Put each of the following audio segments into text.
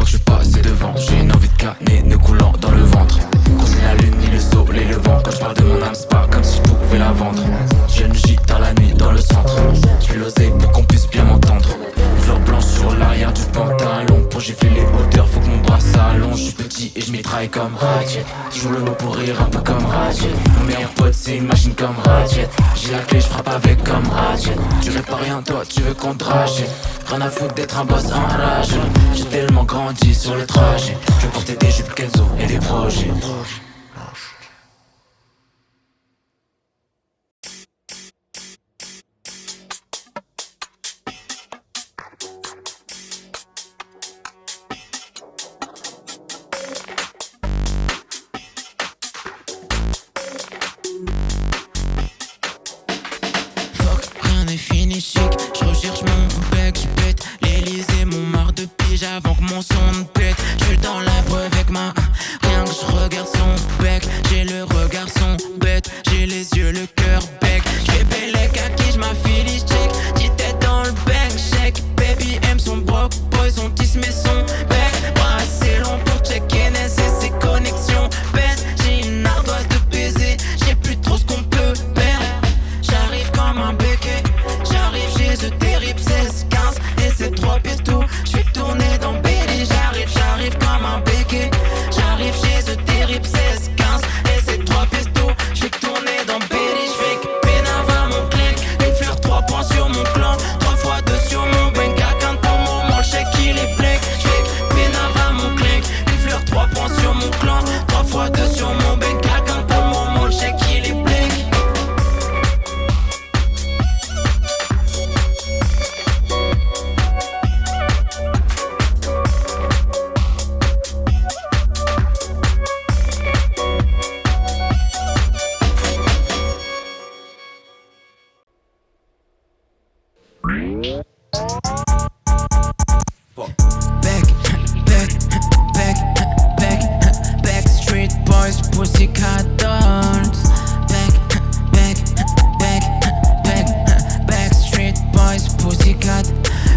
crois que je suis passé devant. J'ai une envie de canner, nœud coulant dans le ventre. Quand c'est la lune, ni le soleil, le vent. Quand je parle de mon âme, c'est pas comme si je pouvais la vendre. J'ai une gîte dans la nuit, dans le centre. Je fais l'oseille pour qu'on puisse bien m'entendre. Une fleur blanche sur l'arrière du pantalon. Pour gifler les hauteurs, faut que mon bras s'allonge. Je suis petit et je mitraille comme Ratchet. Toujours le mot pour rire, un peu comme Ratchet. Mon meilleur pote c'est une machine comme Ratchet. J'ai la clé, je frappe avec comme Ratchet. Tu veux pas rien, toi tu veux qu'on te rachète. Rien à foutre d'être un boss en rage. J'ai tellement grandi sur le trajet. Je vais porter des jupes Kenzo et des projets. Je recherche mon bec, je pète l'Elysée, mon marre de pige avant que mon son ne pète. Je suis dans la boue avec ma rien que je regarde son bec. J'ai le regard son bête, j'ai les yeux, le cœur bec. J'fais bellec à qui j'm'affilie, j'check. 10 têtes dans le bank, shake. Baby aime son broc, boy son tis mais son bec. Bras assez long pour checker NS et ses connexions baisse. J'ai une ardoise de baiser, j'ai plus trop ce qu'on peut perdre. J'arrive comme un béquet. J'arrive chez eux, terrible 16, 15 et c'est 3 pieds tout. J'fais tourner dans Billy, j'arrive comme un béquet. J'arrive chez eux, terrible 16, 15 et c'est 3 pieds tout. J'fais tourner dans Billy, j'fais que Pénava mon clic. Une fleur, 3 points sur mon clan, 3 fois 2 sur mon bank account. Pour le moment, le chèque il est black. J'fais que Pénava mon clic. Une fleur, 3 points sur mon clan, 3 fois 2 sur mon bank account. Pour le moment, le chèque il est black. Backstreet Boys, Pussycat Dolls. Backstreet Boys, Pussycat.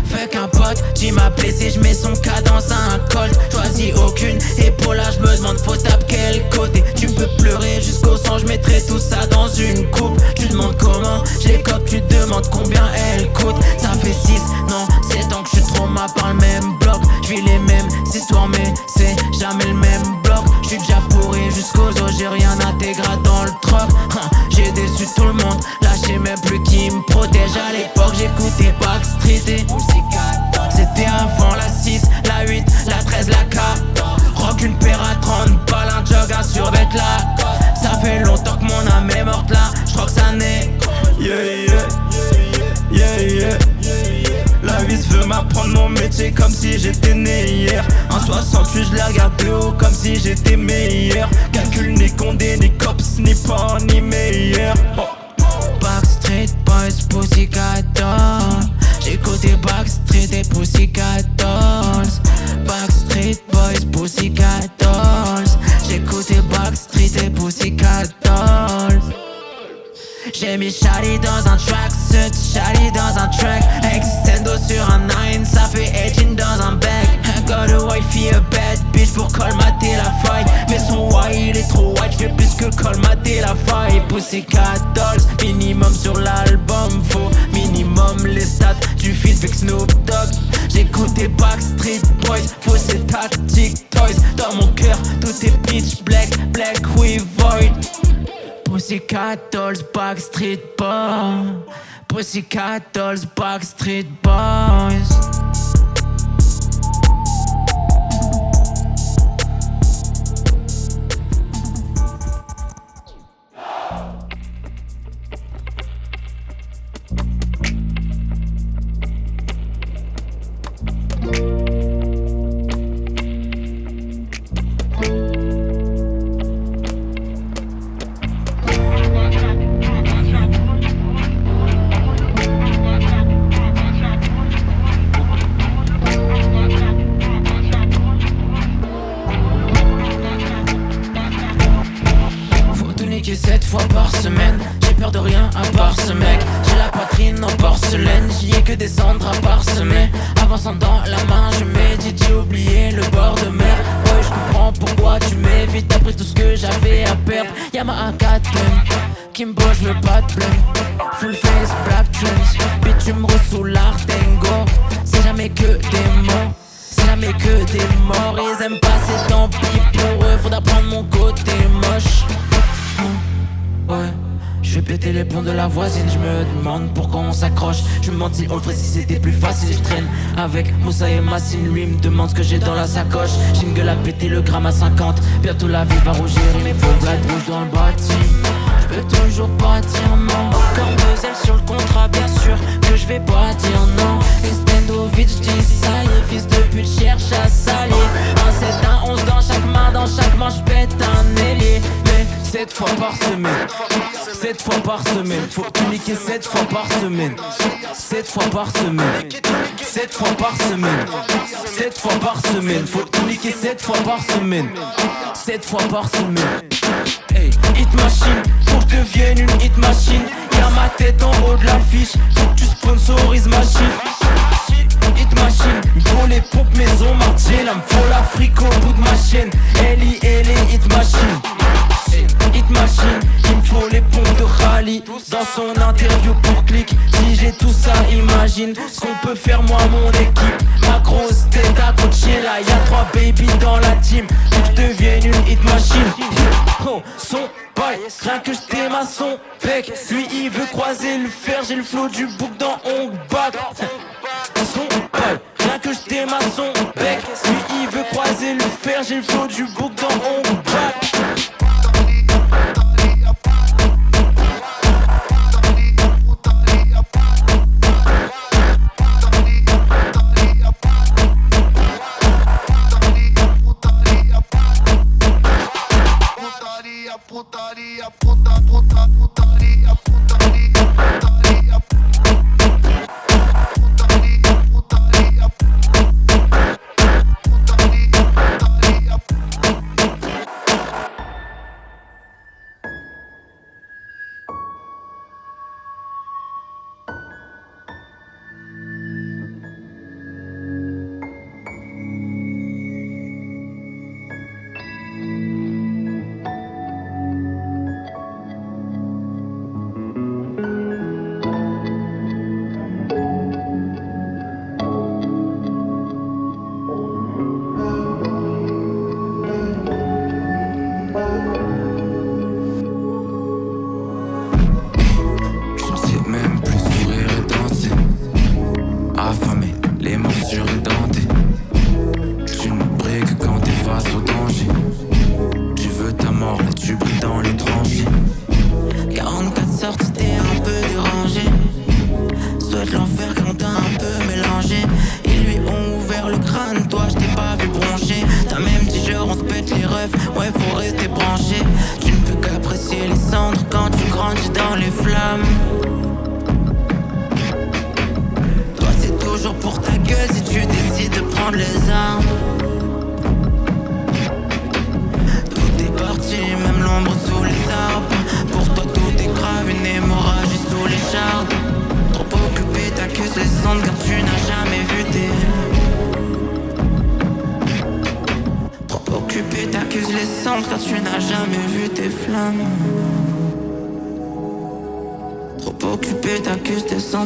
Fait qu'un pote, tu m'as blessé, j'mets son cas dans un colt. Choisis aucune épaule, là j'me demande faut taper quel côté. Tu peux pleurer jusqu'au sang, j'mettrai tout ça dans une coupe. Tu demandes comment, j'écope, tu demandes combien elle coûte. Ça fait 6, non, 7 ans que j'suis trauma par le même bloc. J'vis les mêmes histoires mais c'est jamais le même bloc. J'suis déjà pourri jusqu'aux os, j'ai rien intégré dans le troc. J'ai déçu tout le monde, là j'sais même plus qui me protège. À l'époque j'écoutais Backstreet et c'était avant la 6, la 8, la 13, la 4. Rock une paire à 30 balles, un jog, un survêt là. Ça fait longtemps que mon âme est morte là, j'crois que ça n'est. La vie veut m'apprendre mon métier comme si j'étais né hier. En 68 je les regarde de haut comme si j'étais meilleur. Calcul ni condé, ni cops, ni pas, ni meilleur. Backstreet Boys, Pussycat Dolls. J'écoutais Backstreet et Pussycat Dolls. Backstreet Boys, Pussycat Dolls. J'écoutais Backstreet et Pussycat Dolls. J'ai mis Charlie dans un tracksuit, Charlie dans un track. Extendo sur un 9, ça fait 18 dans un bag. I got a wifey, a bad bitch pour colmater la faille. Mais son why il est trop white, j'fais plus que colmater la faille. Pussycat Dolls, minimum sur l'album. Faut minimum les stats du feat avec Snoop Dogg. J'écoutais Backstreet Boys, faut ces tactiques toys. Dans mon cœur tout est pitch black, black we void. Pussycat Dolls, Backstreet Boys. Pussycat Dolls, Backstreet Boys. Faut tout niquer 7 fois par semaine. J'ai peur de rien à part ce mec. J'ai la poitrine en bord porcelaine, j'y ai que des cendres à parsemer. Avançant dans la main, je médite, j'ai oublié le bord de mer. Ouais, je comprends pourquoi tu m'évites après tout ce que j'avais à perdre. Y'a ma A4 Kimbo, je veux pas de blême. Full face, black jeans, bitume sous l'artengo. C'est jamais que des mots, c'est jamais que des morts. Ils aiment pas, c'est tant pis pour eux, faudra prendre mon côté moche. Ouais, je vais péter les plombs de la voisine. Je me demande pourquoi on s'accroche. Je me mentis, on le ferait si c'était plus facile. Je traîne avec Moussa et Massine. Lui me demande ce que j'ai dans la sacoche. J'ai une gueule à péter, le gramme à 50. Bientôt la vie va rougir et mes pauvres blagues bougent dans le bâti. Je peux toujours pas dire non. Comme deux ailes sur le contrat, bien sûr que je vais pas dire non. Espendovic dit ça, les fils de pute cherchent à salir. Un 7, un 11 dans chaque main, dans chaque main j'pète un ailier. Mais 7 fois par semaine, 7 fois par semaine, faut tout niquer 7 fois par semaine. 7 fois par semaine, 7 fois par semaine, 7 fois par semaine, faut tout niquer 7 fois par semaine. 7 fois par semaine. Hey, hit machine, faut que je devienne une hit machine. Y'a ma tête en haut de l'affiche, faut que tu sponsorises ma shit. Hit machine, il faut les pompes maison Margiela, m'faut l'Afrique au bout de ma chaîne. Ellie et les hit machine. Hit machine, il me faut les pompes de rallye. Dans son interview pour clic, si j'ai tout ça, imagine ce qu'on peut faire moi, mon équipe. Ma grosse tête à Coachella, y'a 3 baby dans la team. Faut que je devienne une hit machine. Oh, son bail, rien que je ma son bec. Lui il veut croiser le fer, j'ai le flow du bouc dans Hong Bak. Son bail, rien que je ma son bec. Lui il veut croiser le fer, j'ai le flow du bouc dans Hong Bak. Putaria, puta, puta, putaria, putaria, putaria, putaria, putaria, putaria,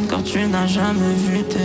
Car tu n'as jamais vu tes...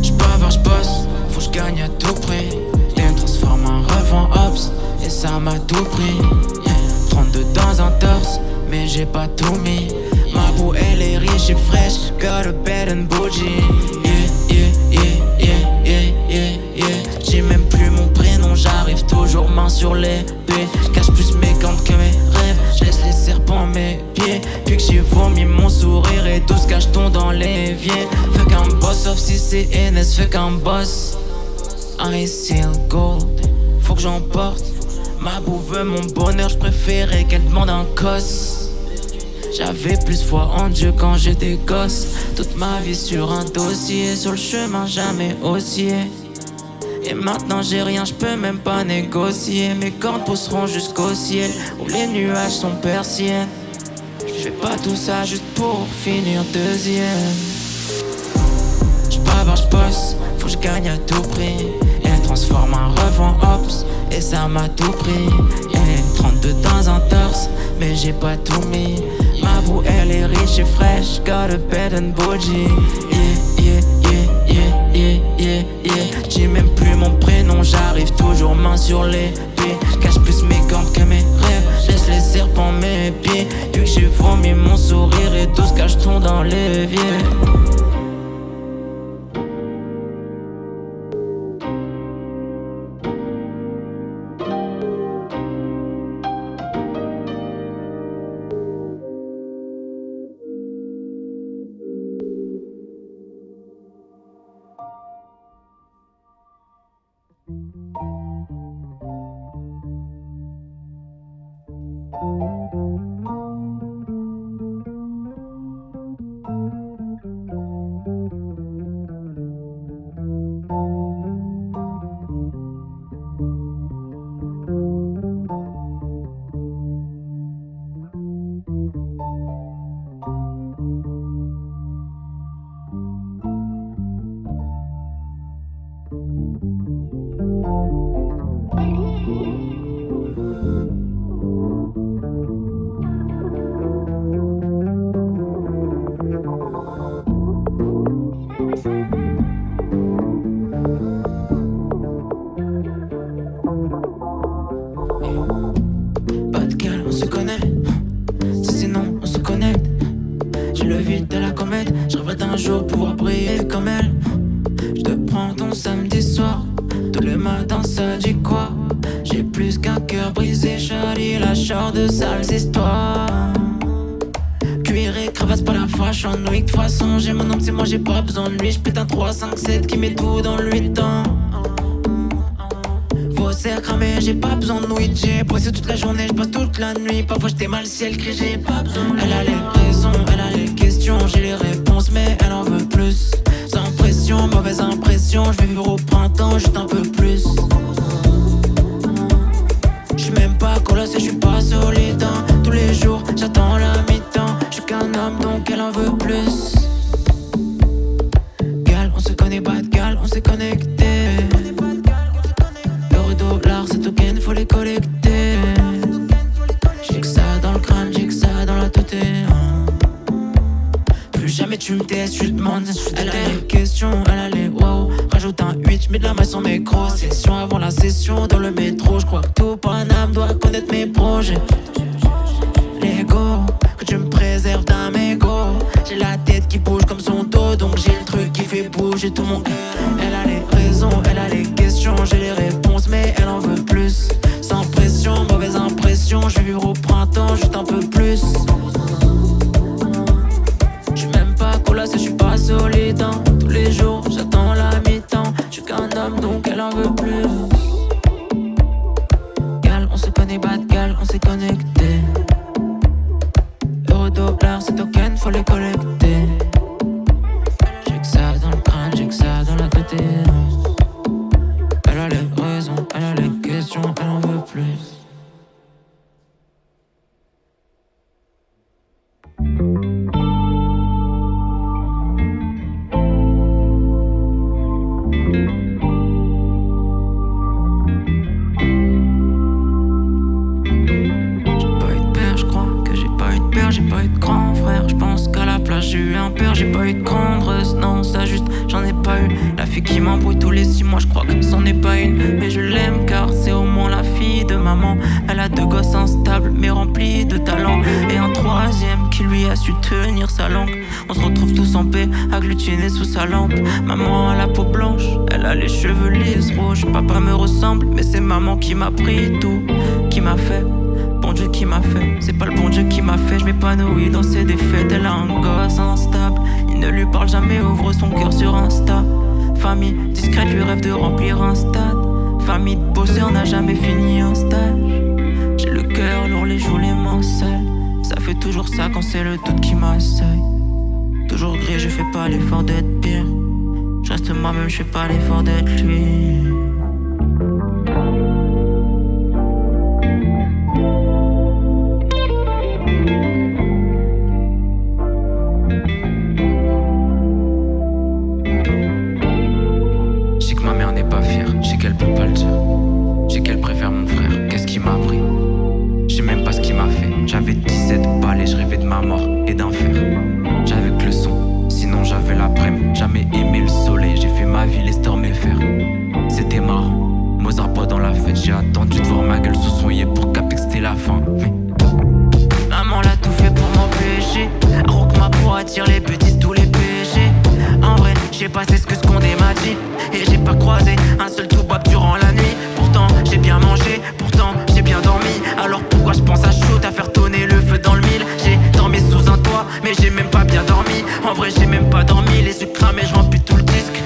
J'bavard, j'bosse, faut j'gagne à tout prix. tops, et ça m'a tout pris. 32 dans un torse, mais j'ai pas tout mis. Ma bou elle est riche et fraîche, got a bed and bougie. J'ai même plus mon prénom, j'arrive toujours main sur l'épée. J'cache plus mes cordes que mes rêves, j'laisse les serpents mes pieds. Puis que j'ai vomi mon sourire et tout ce cache-t-on dans l'évier. Fuck un boss, sauf si c'est NS, fuck un boss. I seal gold, faut que j'emporte. Ma bou veut mon bonheur, j'préférais qu'elle demande un cos. J'avais plus foi en Dieu quand j'étais gosse. Toute ma vie sur un dossier, sur le chemin jamais haussier. Et maintenant j'ai rien, j'peux même pas négocier. Mes cordes pousseront jusqu'au ciel, où les nuages sont persiennes. J'fais pas tout ça juste pour finir deuxième. J'bavard, j'bosse, faut que j'gagne à tout prix. Elle transforme un rêve en ops, et ça m'a tout pris. Elle est 32 dans un torse, mais j'ai pas tout mis. Ma bou elle est riche et fraîche, got a bed and bougie. J'ai même plus mon prénom, j'arrive toujours main sur l'épée. J'cache plus mes cordes que mes rêves, laisse les serpents mes pieds. Vu que j'ai vomi mon sourire et tout ce cache-t-on dans l'évier. J'ai pas besoin de lui, j'pète un 3-5-7 qui met tout dans le 8 ans. Vos serres cramés, j'ai pas besoin de nuit. J'ai bossé toute la journée, j'passe toute la nuit. Parfois j'étais mal si elle crie, j'ai pas besoin. Elle a les raisons, elle a les questions, j'ai les réponses, mais elle en veut plus. Sans pression, mauvaise impression, j'vais vivre au printemps, juste un peu plus. J'suis même pas colossé, j'suis pas solide. Tous les jours, j'attends la mi-temps. J'suis qu'un homme, donc elle en veut plus. On s'est connecté. Euro, dollar, c'est token, faut les collecter. J'ai que ça dans le crâne, j'ai que ça dans la tête. Plus jamais tu me testes, tu demandes. Elle a les questions, elle a les wow. Rajoute un 8, j'mets de la masse sur mes gros. Session avant la session dans le métro. J'crois que tout Paname doit connaître mes projets. L'ego, que tu me préserves d'un mégot. J'ai la tête qui bouge comme son dos, donc j'ai le truc qui fait bouger tout mon cœur. Elle a les raisons, elle a les questions, j'ai les réponses, mais elle en veut plus. Sans pression, mauvaise impression, je vais vivre au printemps, juste un peu plus. J'suis même pas colossé, j'suis pas solide. Tous les jours, j'attends la mi-temps. J'suis qu'un homme, donc elle en veut plus. Gal, on se connaît, bad gal, on s'est connecté. Euro, dollar, c'est token, faut les collecter. J'ai que ça dans le crâne, j'ai que ça dans la tête. Elle a les raisons, elle a les questions, elle en veut plus. J'ai pas eu de grand frère, j'pense qu'à la place j'ai eu un père. J'ai pas eu de grande reste, non ça juste j'en ai pas eu. La fille qui m'embrouille tous les 6 mois, j'crois que c'en est pas une. Mais je l'aime car c'est au moins la fille maman. Elle a 2 gosses instables mais remplis de talent, et un 3e qui lui a su tenir sa langue. On se retrouve tous en paix, agglutinés sous sa lampe. Maman a la peau blanche, elle a les cheveux lisses, rouges. Papa me ressemble, mais c'est maman qui m'a pris tout, qui m'a fait. Bon Dieu qui m'a fait, c'est pas le bon Dieu qui m'a fait. Je m'épanouis dans ses défaites. Elle a un gosse instable, il ne lui parle jamais, ouvre son cœur sur Insta. Famille discrète lui rêve de remplir un stade. Famille de bosseur n'a jamais fini un stage. J'ai le cœur lourd, les joues, les mains sales. Ça fait toujours ça quand c'est le doute qui m'assaille. Toujours gris, je fais pas l'effort d'être pire. Je reste moi-même, je fais pas l'effort d'être lui. Qu'elle peut pas le dire, je sais qu'elle préfère mon frère. Qu'est-ce qui m'a pris? Je sais même pas ce qui m'a fait. J'avais 17 balles et je rêvais de ma mort et d'un fer. J'avais que le son, sinon j'avais l'après-midi. Jamais aimé le soleil, j'ai fait ma vie les storms et le fer. C'était marrant, Mozart pas dans la fête. J'ai attendu de voir ma gueule sous son yé pour capter que c'était la fin. Mais maman l'a tout fait pour m'empêcher. Rock-ma pour attirer les bêtises, tous les péchés. En vrai, j'ai passé ce que ce qu'on m'a dit, et j'ai pas croisé un seul toubab durant la nuit. Pourtant j'ai bien mangé, pourtant j'ai bien dormi. Alors pourquoi je pense à shoot, à faire tonner le feu dans le mille? J'ai dormi sous un toit, mais j'ai même pas bien dormi. En vrai j'ai même pas dormi, les yeux cramés, je remplis tout le disque.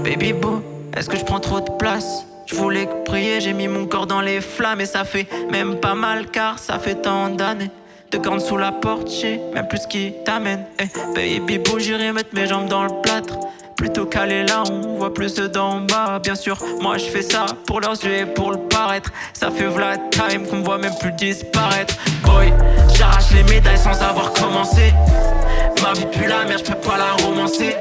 Baby boo, est-ce que je prends trop de place? Je voulais prier, j'ai mis mon corps dans les flammes. Et ça fait même pas mal car ça fait tant d'années de cornes sous la porte, j'ai même plus qui t'amène. Baby boo, j'irai mettre mes jambes dans le plâtre. Plutôt calé là, on voit plus d'en bas. Bien sûr, moi je fais ça pour leurs yeux et pour le paraître. Ça fait v'là time qu'on me voit même plus disparaître. Boy, j'arrache les médailles sans avoir commencé. Ma vie pue la merde, je peux pas la romancer.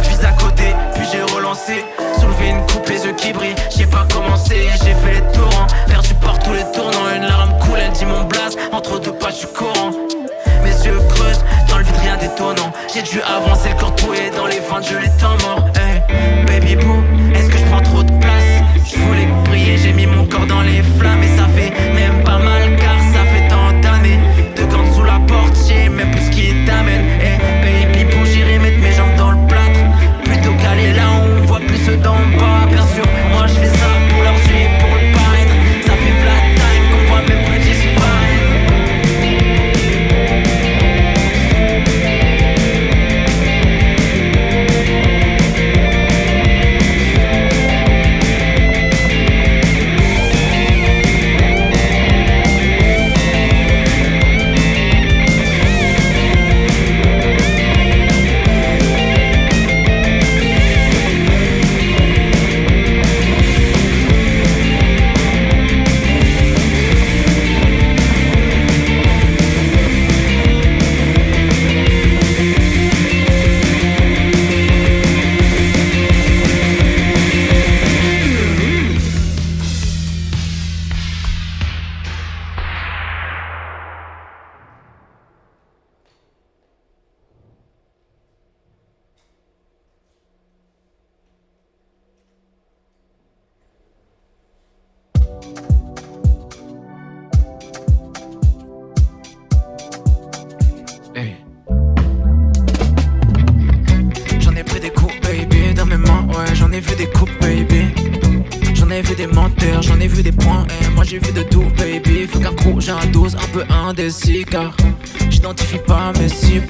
J'vise à côté, puis j'ai relancé. Soulever une coupe, les yeux qui brillent, j'ai pas commencé. J'ai fait les torrents, perdu par tous les tournants. Une larme coule, elle dit mon blaze, entre deux pas j'suis courant. Mes yeux creusent, dans le vide rien d'étonnant. J'ai dû avancer le corps troué dans les ventes, je les temps mort. Hey, baby boo, est-ce que je prends trop de place? Je voulais briller, j'ai mis mon corps dans les flammes. Et ça fait même pas mal car ça fait tant d'années. De cordes sous la porte, j'ai même plus ce qui t'amène. Hey, baby boo, j'irai mettre mes jambes dans le plâtre. Plutôt calé là, on voit plus d'en bas. Bien sûr, moi je fais ça pour leurs yeux et pour le paraître. Ça fait flat time qu'on voit même plus disparaître. Car j'identifie pas mes cibles.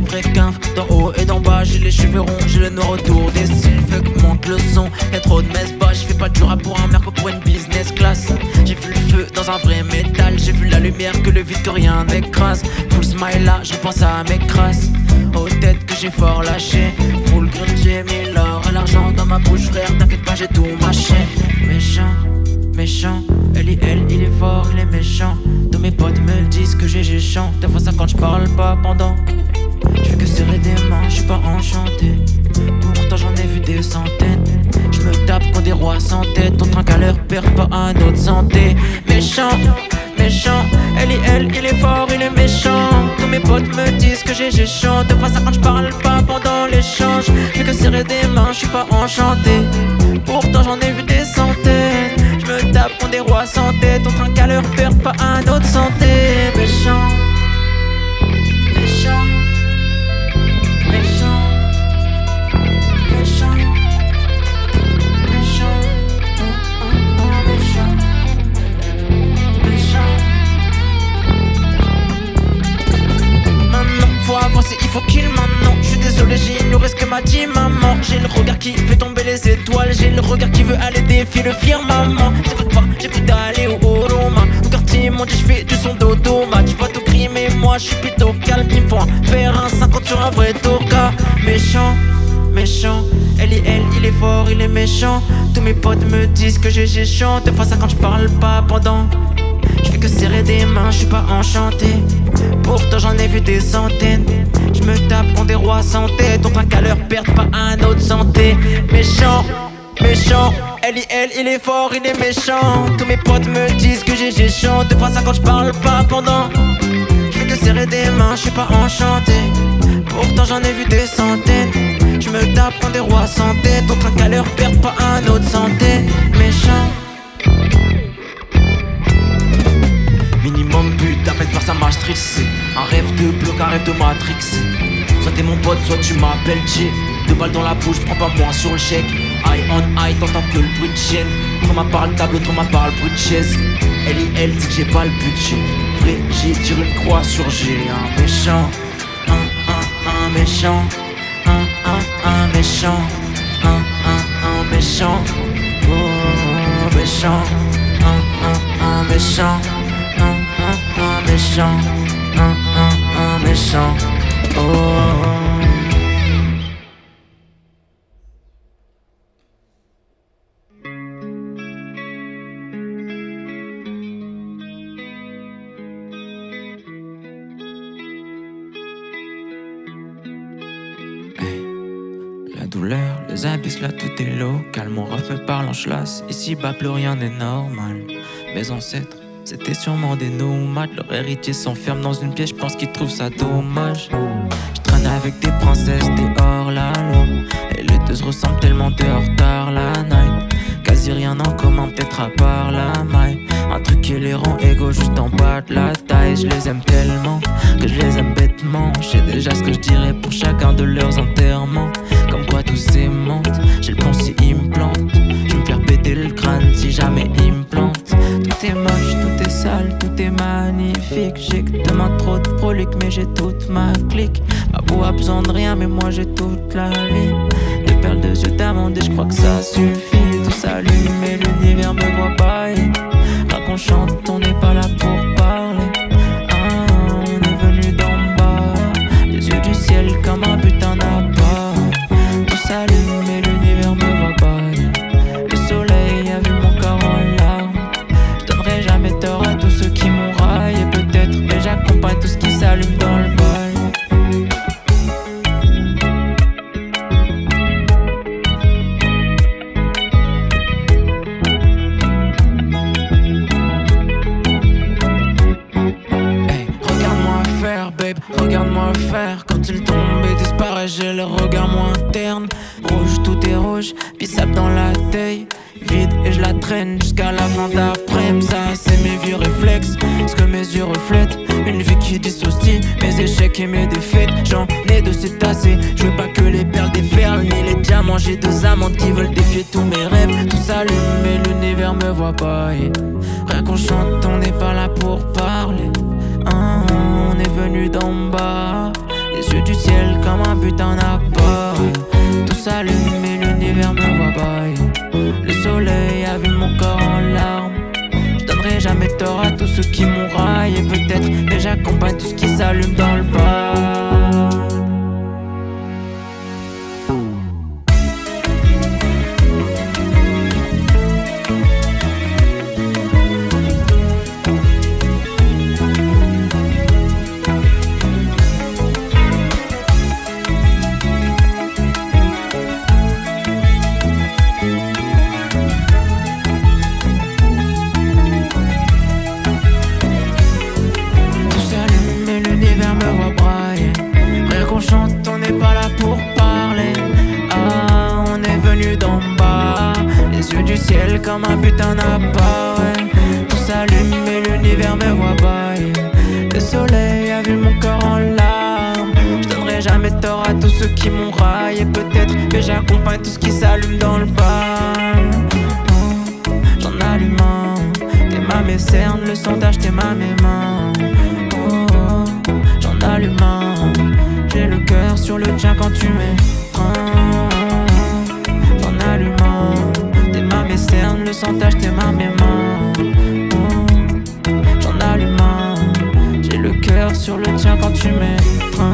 Vrai qu'un d'en haut et d'en bas, j'ai les cheveux ronds, j'ai le noir autour des cils. Fait que monte le son, y'a trop de messes bas. J'fais pas du rap pour un merco, pour une business class. J'ai vu le feu dans un vrai métal, j'ai vu la lumière que le vide que rien n'écrase. Full smile là, je pense à mes crasses. Aux têtes que j'ai fort lâché. Full green, j'ai mis l'or et l'argent dans ma bouche, frère. T'inquiète pas, j'ai tout mâché. Méchant, méchant, il est fort, il est méchant. Tous mes potes me disent que j'ai chante. Des fois ça quand je parle pas pendant. Je fais que serrer des mains, je suis pas enchanté. Pourtant j'en ai vu des centaines. Je me tape quand des rois sans tête. Ton train qu'à l'heure perd pas à notre santé. Méchant, méchant, il est fort, il est méchant. Tous mes potes me disent que j'ai chante. Des fois ça quand je parle pas pendant l'échange. Je fais que serrer des mains, je suis pas enchanté. Pourtant j'en ai vu des centaines. Je me tape quand des rois sans tête. perdent pas un autre santé. Méchant, méchant, méchant, méchant, méchant, méchant, méchant. Maintenant faut avancer, il faut qu'il maintenant. Je suis désolé, j'ignorais ce que m'a dit maman. J'ai le regard qui fait tomber les étoiles, j'ai le regard qui veut aller défier le firmament. J'écoute pas, j'écoute aller au Roma. Au quartier monte, je fais du son dodo. Tu vois tout gris mais moi je suis plutôt calme. Il me faut un faire un 50 sur un vrai toka. Méchant, méchant, elle, il est fort, il est méchant. Tous mes potes me disent que j'ai chiant. Des fois ça quand je parle pas pendant. Je fais que serrer des mains, je suis pas enchanté. Pourtant j'en ai vu des centaines. Je me tape contre des rois sans tête. Autant qu'à leur perdre pas un autre santé. Méchant, méchant, elle, il est fort, il est méchant. Tous mes potes me disent que j'ai chiant. Des fois ça quand je parle pas pendant. Je fais que serrer des mains, je suis pas enchanté. Pourtant j'en ai vu des centaines. Je me tape contre des rois sans tête. Autant qu'à leur perdre pas un autre santé. Méchant. Minimum but, appelle par sa matrice. C'est un rêve de bloc, un rêve de Matrix. Soit t'es mon pote, soit tu m'appelles J. 2 balles dans la bouche, prends pas moins sur le chèque. Eye on eye, t'entends que le bruit de chienne. Trop ma parle table, trop ma parle bruit de chaise. Elle dit que j'ai pas le budget. Vrai, j'ai tiré une croix sur G. Un méchant, un méchant, un méchant, un méchant, oh méchant, un méchant. Un méchant, un méchant, oh. La douleur, les abysses, là tout est local. Mon ref me parle en chlasse, ici-bas plus rien n'est normal. Mes ancêtres c'était sûrement des nomades, leur héritier s'enferme dans une pièce, je pense qu'ils trouvent ça dommage. Je traîne avec des princesses, des hors la loi. Et les deux se ressemblent tellement de retard la night. Quasi rien en commun, peut-être à part la maille. Un truc qui les rend égaux juste en bas de la taille. Je les aime tellement que je les aime bêtement. Je sais déjà ce que je dirais pour chacun de leurs enterrements. Comme quoi tous ces mentent, j'ai le plan si il me plante. Je vais me faire péter le crâne si jamais il me plante. Tout est moche, tout est sale, tout est magnifique. J'ai que demain trop de prolique, mais j'ai toute ma clique. Ma peau a besoin de rien, mais moi j'ai toute la vie. Deux perles de yeux d'amande et je crois que ça suffit. Tout s'allume et l'univers me voit bailler. Rien qu'on chante, on n'est pas là pour parler. Ah, on est venu d'en bas. Les yeux du ciel comme un putain d'appât. Tout s'allume et l'univers me voit bailler. Le soleil a vu mon corps en larmes. Je donnerai jamais tort à tous ceux qui m'ont raillé. Peut-être, mais j'accompagne tout ce qui s'allume dans le bal. Regarde-moi faire, quand il tombe et disparaît, j'ai le regard moins terne. Rouge, tout est rouge, bissap dans la taille. Vide et je la traîne jusqu'à la fin d'après. Ça c'est mes vieux réflexes, ce que mes yeux reflètent. Une vie qui dissocie mes échecs et mes défaites. J'en ai de ces tassés, je veux pas que les perles déferlent ni les diamants. J'ai deux amantes qui veulent défier tous mes rêves. Tout s'allume mais l'univers me voit pas. Rien qu'on chante, on n'est pas là pour parler. On est venu d'en bas, les yeux du ciel comme un putain d'appât. Tout s'allume et l'univers me voit bailler. Le soleil a vu mon corps en larmes. Je donnerai jamais tort à tous ceux qui m'ont raillé. Peut-être, mais j'accompagne tout ce qui s'allume dans le bas. Comme un putain d'appât, ouais. Tout s'allume et l'univers parfum et tout ce qui s'allume dans le bal. J'en allume un. Tes mains mes cernes, le sondage t'es ma main. J'en allume un. J'ai le cœur sur le tien quand tu m'étreins. J'en allume un. Tes mains mes cernes, le sondage t'es ma main. J'en allume un. J'ai le cœur sur le tien quand tu m'étreins.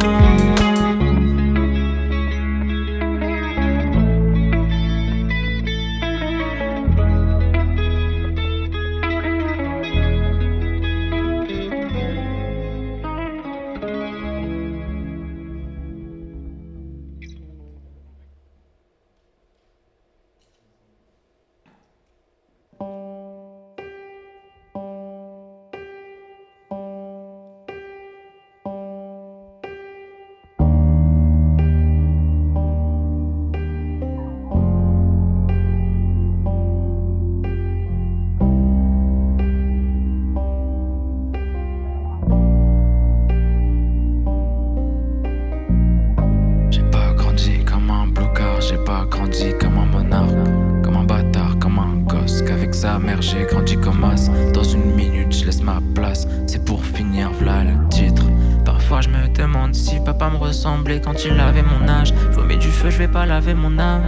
J'ai grandi comme as. Dans une minute je laisse ma place. C'est pour finir, v'là le titre. Parfois je me demande si papa me ressemblait quand il avait mon âge. Je mets du feu, je vais pas laver mon âme.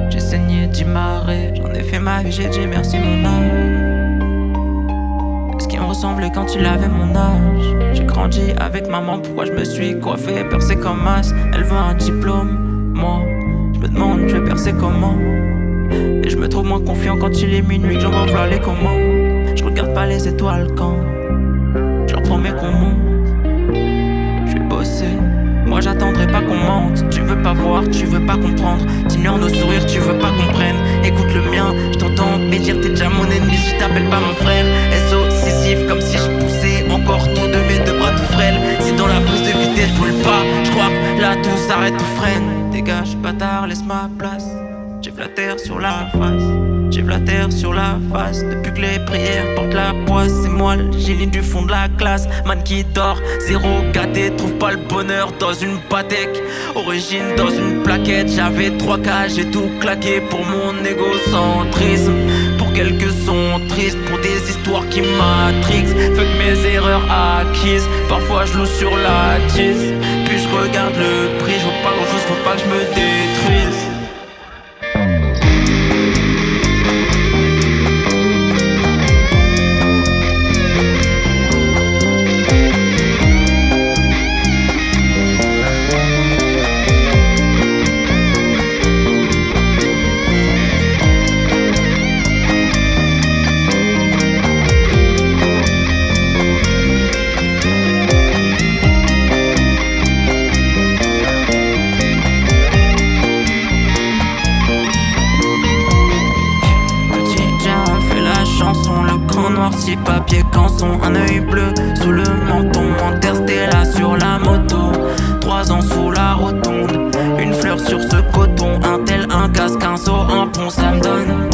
J'ai saigné, dit marrer. J'en ai fait ma vie, j'ai dit merci mon âge. Est-ce qu'il me ressemblait quand il avait mon âge? J'ai grandi avec maman, pourquoi je me suis coiffé, percé comme as. Elle veut un diplôme, moi je me demande je vais percer comment. Et je me trouve moins confiant quand il est minuit, que j'envoie v'là les commandes. Je regarde pas les étoiles quand je leur promets qu'on monte. Je vais bosser, moi j'attendrai pas qu'on mente. Tu veux pas voir, tu veux pas comprendre. T'ignores nos sourires, tu veux pas comprendre. Écoute le mien, je t'entends mais dire t'es déjà mon ennemi si je t'appelle pas mon frère. SO sissif comme si je poussais encore tout de mes deux bras tout frêles. Si dans la prise de vitesse je brûle pas, je crois que là tout s'arrête, tout freine. Dégage bâtard, laisse ma place. J'ai la terre sur la face, j'ai la terre sur la face. Depuis que les prières portent la poisse, c'est moi le génie du fond de la classe. Man qui dort, zéro gâté, trouve pas le bonheur dans une Patek. Origine dans une plaquette, j'avais 3 cages, j'ai tout claqué pour mon égocentrisme. Pour quelques sons tristes, pour des histoires qui matrixent. Fuck mes erreurs acquises, parfois je loue sur la tisse. Puis je regarde le prix, je veux pas grand chose, faut pas que je me détruise. Noirci papier canson, un œil bleu sous le menton, Interstellar sur la moto, 3 ans sous la rotonde, une fleur sur ce coton, un tel, un casque, un saut, un pont, ça donne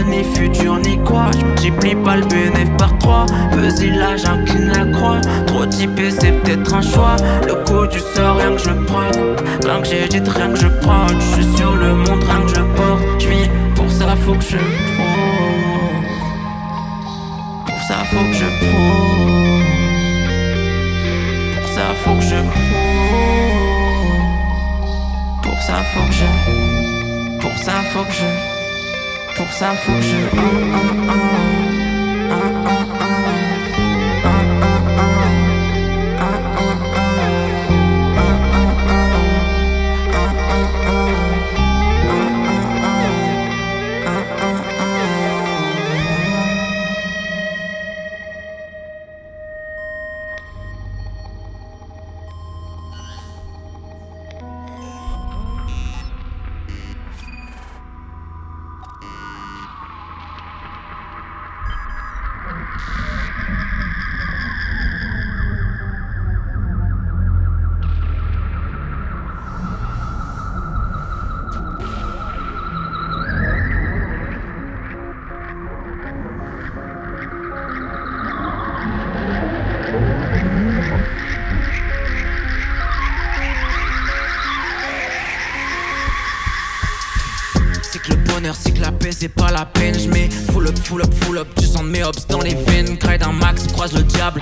ni futur ni quoi, je multiplie pas le bénéf par 3, vas-y là j'incline la croix, trop typé c'est peut-être un choix, le coup du sort rien que je prends, rien que j'édite, rien que je prends, je suis sur le monde, rien que je porte, je vis pour ça faut que je Pour ça faut que je prouve. Pour ça faut que je prouve. Pour ça faut que je. Pour ça faut que je. Pour ça faut que je. la paix c'est pas la peine. J'mets full up, full up, full up. Tu sens mes hops dans les veines. Grade un max, croise le diable.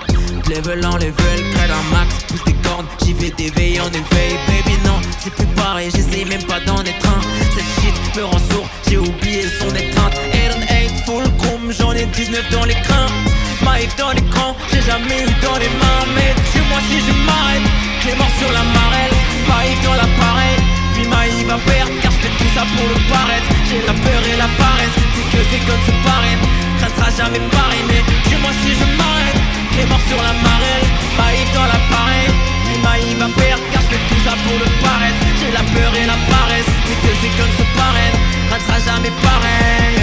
Level en level, grade un max, pousse des cornes. J'y vais d'éveil en éveil. Baby non, c'est plus pareil, j'essaye même pas d'en être un. Cette shit me rend sourd, j'ai oublié son étreinte. 8 full chrome, j'en ai 19 dans les crins. Maïf dans l'écran, j'ai jamais eu dans les mains. Mais tue-moi si je m'arrête, j'ai mort sur la marelle. Maïf dans l'appareil, vie Maïf va perdre. Car je fais tout ça pour le paraître. J'ai la peur et la paresse, c'est que c'est comme ce parrain. Ça ne sera jamais pareil, mais tue-moi si je m'arrête, j'ai mort sur la marelle. Maïf dans l'appareil, vie Maïf va perdre. Car je fais tout ça pour le paraître. J'ai la peur et la paresse, c'est que c'est comme ce parrain. Ça ne sera jamais pareil.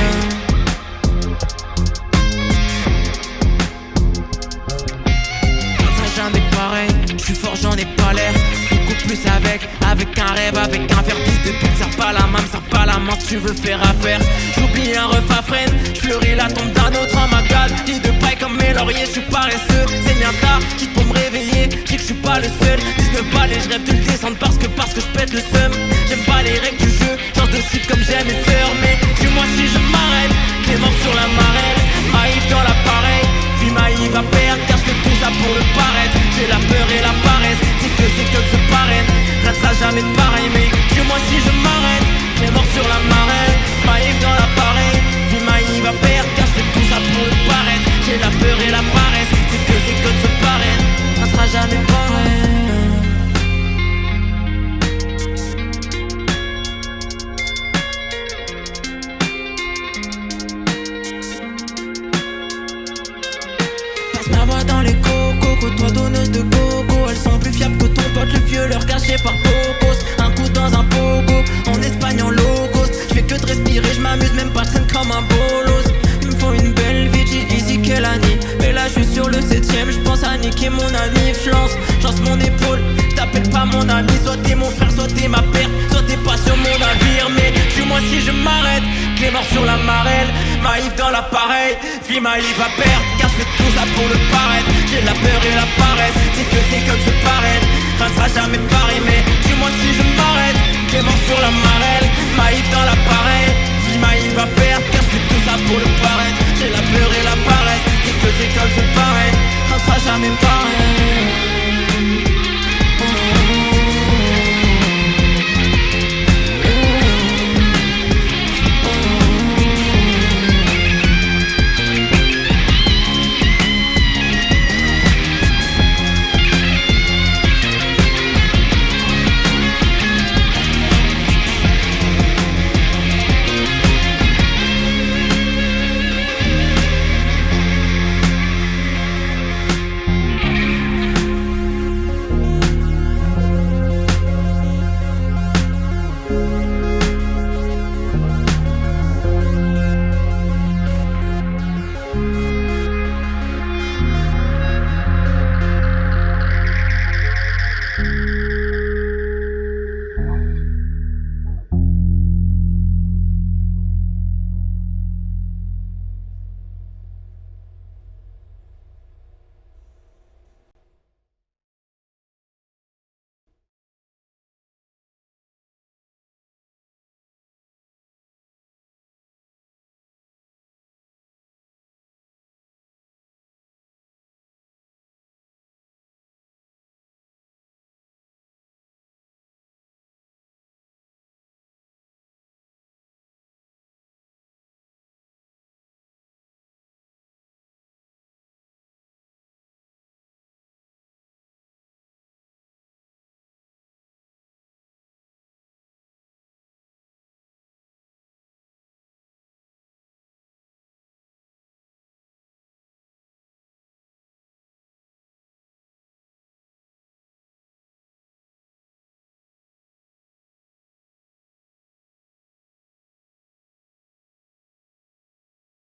Jamais pareil, je suis fort, j'en ai pas l'air. Beaucoup plus avec un rêve, avec un vertige de pute. Serre pas la main, me serre pas la main si tu veux faire affaire. J'oublie un ref à freine, j'fleuris la tombe d'un autre, oh my god. Dis de paille comme mes lauriers, je suis paresseux. C'est bien tard, quitte pour me réveiller, dis que je suis pas le seul. 19 balles et je rêve de le descendre parce que je pète le seum. J'aime pas les règles du jeu, genre de suite comme j'aime mes sœurs. Mais dis-moi si je m'arrête, Clé mort sur la marelle. Maïf dans l'appareil, vie Maïf va perdre. Car je fais tout ça pour le paraître. J'ai la peur et la paresse, c'est que c'est comme ce parrain. Ça ne sera jamais pareil, mais dis-moi si je m'arrête. Clé mort sur la marelle, Maïf dans l'appareil, vie Maïf va perdre. Car je fais tout ça pour le paraître. J'ai la peur et la paresse, c'est que c'est comme ce parrain. Ça ne sera jamais pareil. Ma voix dans les cocos, toi donneuse de coco. Elles sont plus fiables que ton pote le vieux, leur caché par Pocos. Un coup dans un pogo, en Espagne en low cost. J'fais que de respirer, j'm'amuse même pas, traîne comme un bolos. Il me faut une belle vie, j'ai easy Kelani. Mais là j'suis sur le 7ème, j'pense à niquer mon ami. J'lance mon épaule, j't'appelle pas mon ami. Soit t'es mon frère, soit t'es ma perte, soit t'es pas sur mon navire. Mais dis-moi si je m'arrête, Clé mort sur la marelle, Maïf dans l'appareil, vie Maïf va perdre. Car je fais tout ça pour le paraître. J'ai la peur et la paresse, c'est que c'est comme ce paraître. Ça ne sera jamais pareil, mais dis-moi si je m'arrête, Clé mort sur la marelle, Maïf dans l'appareil, vie Maïf va perdre. Car je fais tout ça pour le paraître. J'ai la peur et la paresse, c'est que c'est comme ce paraître. Ça ne sera jamais pareil.